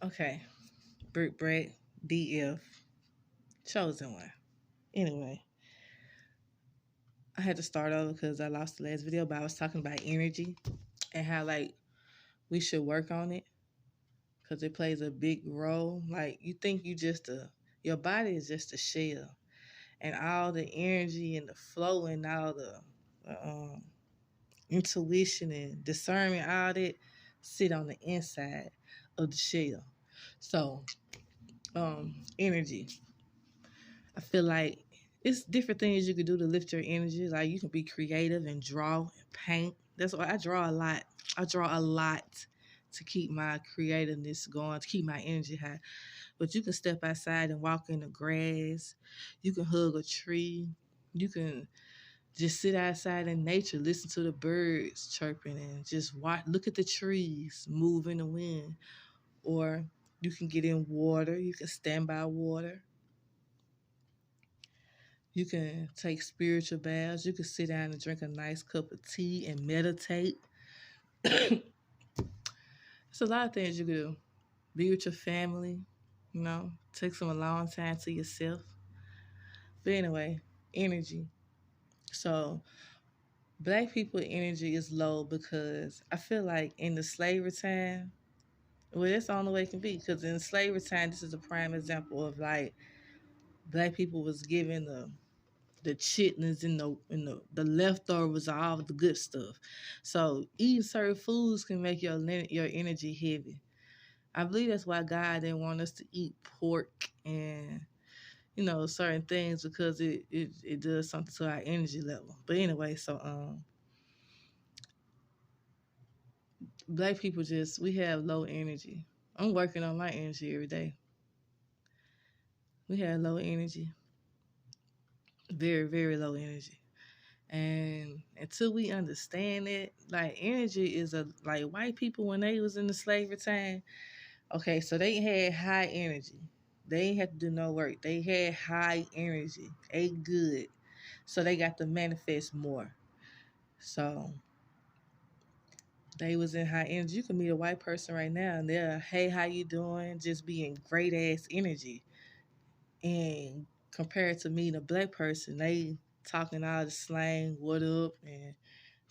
Okay, Brick Break, DF, chosen one. Anyway, I had to start over because I lost the last video, but I was talking about energy and how like we should work on it because it plays a big role. Like you think your body is just a shell, and all the energy and the flow and all the um, intuition and discernment, all that sit on the inside of the shell. So, energy. I feel like it's different things you can do to lift your energy. Like you can be creative and draw and paint. That's why I draw a lot. I draw a lot to keep my creativeness going, to keep my energy high. But you can step outside and walk in the grass. You can hug a tree. You can just sit outside in nature, listen to the birds chirping, and just watch, look at the trees move in the wind. Or you can get in water. You can stand by water. You can take spiritual baths. You can sit down and drink a nice cup of tea and meditate. It's a lot of things you can do. Be with your family, take some alone time to yourself. But anyway, energy. So black people energy is low because I feel like in the slavery time, well, that's the only way it can be. Because in slavery time, this is a prime example of like black people was given the chitlins and the leftovers of all the good stuff. So eating certain foods can make your energy heavy. I believe that's why God didn't want us to eat pork and certain things because it does something to our energy level. But anyway, so black people just we have low energy. I'm working on my energy every day. We have low energy, very very low energy. And until we understand it, like energy is a like white people when they was in the slavery time. Okay, so they had high energy. They ain't had to do no work. They had high energy, ate good, so they got to manifest more. So they was in high energy. You can meet a white person right now, and they're, hey, how you doing? Just being great ass energy. And compared to meeting a black person, they talking all the slang, what up, and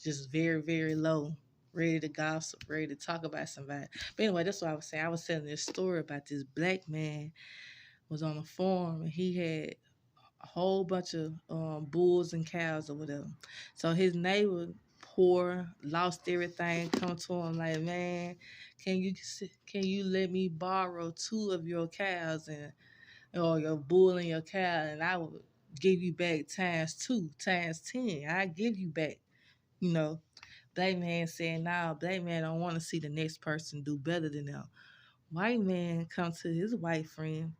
just very, very low, ready to gossip, ready to talk about somebody. But anyway, that's what I was saying. I was telling this story about this black man was on a farm and he had a whole bunch of bulls and cows or whatever. So his neighbor, poor, lost everything, come to him like, man, can you can you let me borrow two of your cows and or your bull and your cow, and I will give you back times two, times 10. I give you back, you know. Black man saying, nah, black man don't want to see the next person do better than them. White man come to his white friend,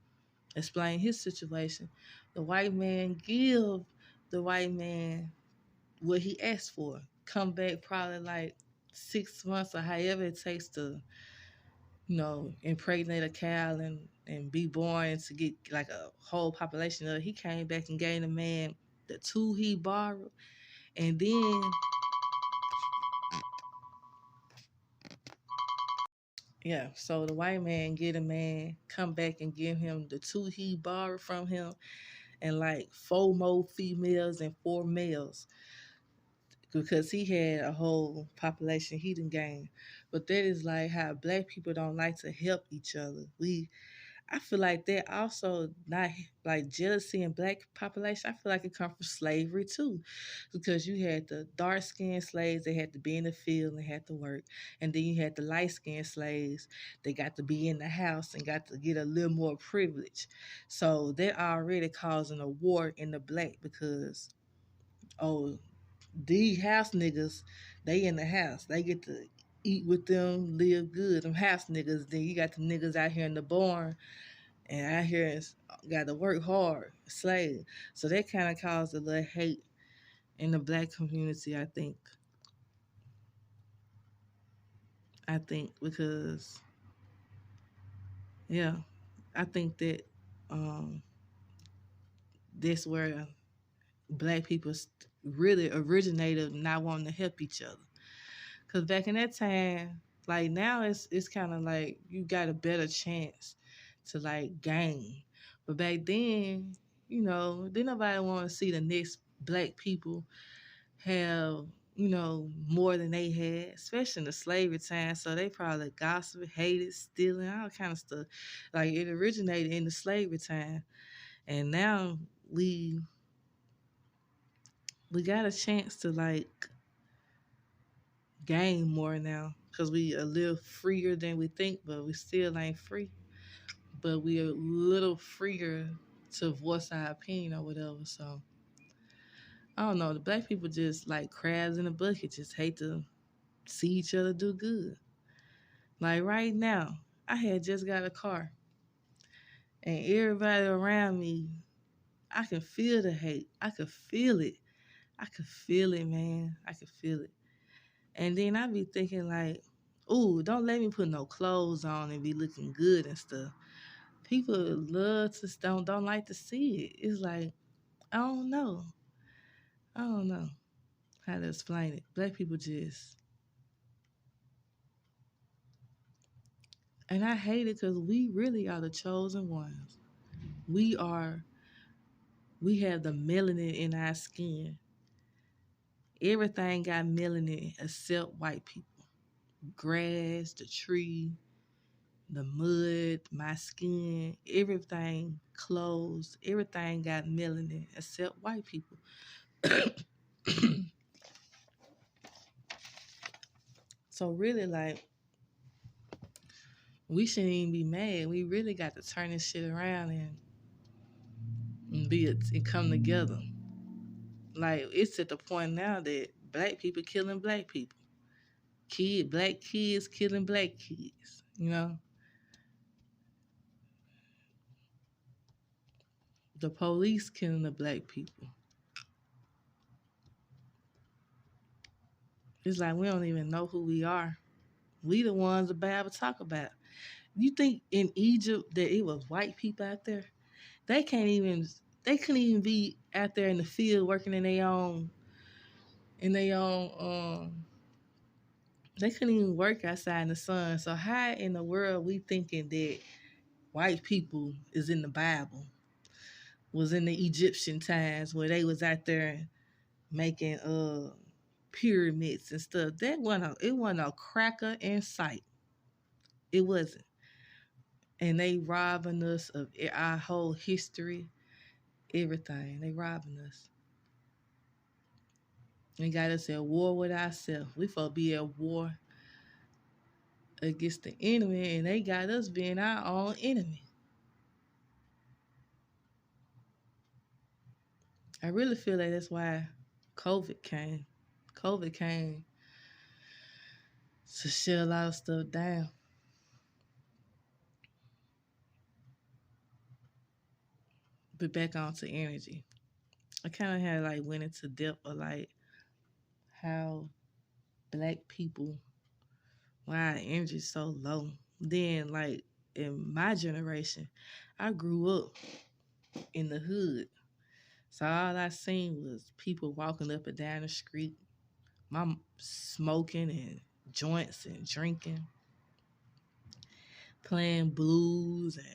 explain his situation. The white man give the white man what he asked for. Come back probably like 6 months or however it takes to, impregnate a cow and be born to get like a whole population of it. He came back and gave the man the two he borrowed. And then yeah, so the white man get a man, come back and give him the two he borrowed from him and like four more females and four males because he had a whole population he didn't gain. But that is like how black people don't like to help each other. I feel like that also not like jealousy in black population. I feel like it comes from slavery too, because you had the dark skinned slaves they had to be in the field and had to work, and then you had the light skinned slaves they got to be in the house and got to get a little more privilege. So they're already causing a war in the black because oh these house niggas they in the house they get to eat with them, live good. Them house niggas. Then you got the niggas out here in the barn and out here is got to work hard, slave. So that kind of caused a little hate in the black community. I think because yeah, I think that um, that's where black people really originated not wanting to help each other. Cause back in that time, Like now it's kind of like you got a better chance to like gain. But back then, didn't nobody want to see the next black people have, more than they had, especially in the slavery time. So they probably gossiped, hated, stealing, all kind of stuff. Like it originated in the slavery time. And now we got a chance to like gain more now because we a little freer than we think, but we still ain't free. But we a little freer to voice our opinion or whatever. So I don't know. The black people just like crabs in a bucket, just hate to see each other do good. Like right now, I had just got a car, and everybody around me, I can feel the hate. I could feel it. I could feel it, man. I could feel it. And then I be thinking like, ooh, don't let me put no clothes on and be looking good and stuff. People love to don't like to see it. It's like I don't know. I don't know how to explain it. Black people just, and I hate it because we really are the chosen ones. We are. We have the melanin in our skin. Everything got melanin except white people. Grass, the tree, the mud, my skin, everything, clothes, everything got melanin except white people. So really, like, we shouldn't even be mad. We really got to turn this shit around and come together. Like, it's at the point now that black people killing black people. Black kids killing black kids, the police killing the black people. It's like we don't even know who we are. We the ones the Bible talk about. You think in Egypt that it was white people out there? They couldn't even be out there in the field working in their own they couldn't even work outside in the sun. So how in the world we thinking that white people is in the Bible? Was in the Egyptian times where they was out there making pyramids and stuff. It wasn't a cracker in sight. It wasn't. And they robbing us of our whole history, everything. They robbing us. They got us at war with ourselves. We supposed to be at war against the enemy, and they got us being our own enemy. I really feel like that's why COVID came. COVID came to shut a lot of stuff down. But back onto energy. I kind of had like went into depth of like how black people, why our energy so low. Then like in my generation, I grew up in the hood. So all I seen was people walking up and down the street, mom smoking and joints and drinking, playing blues and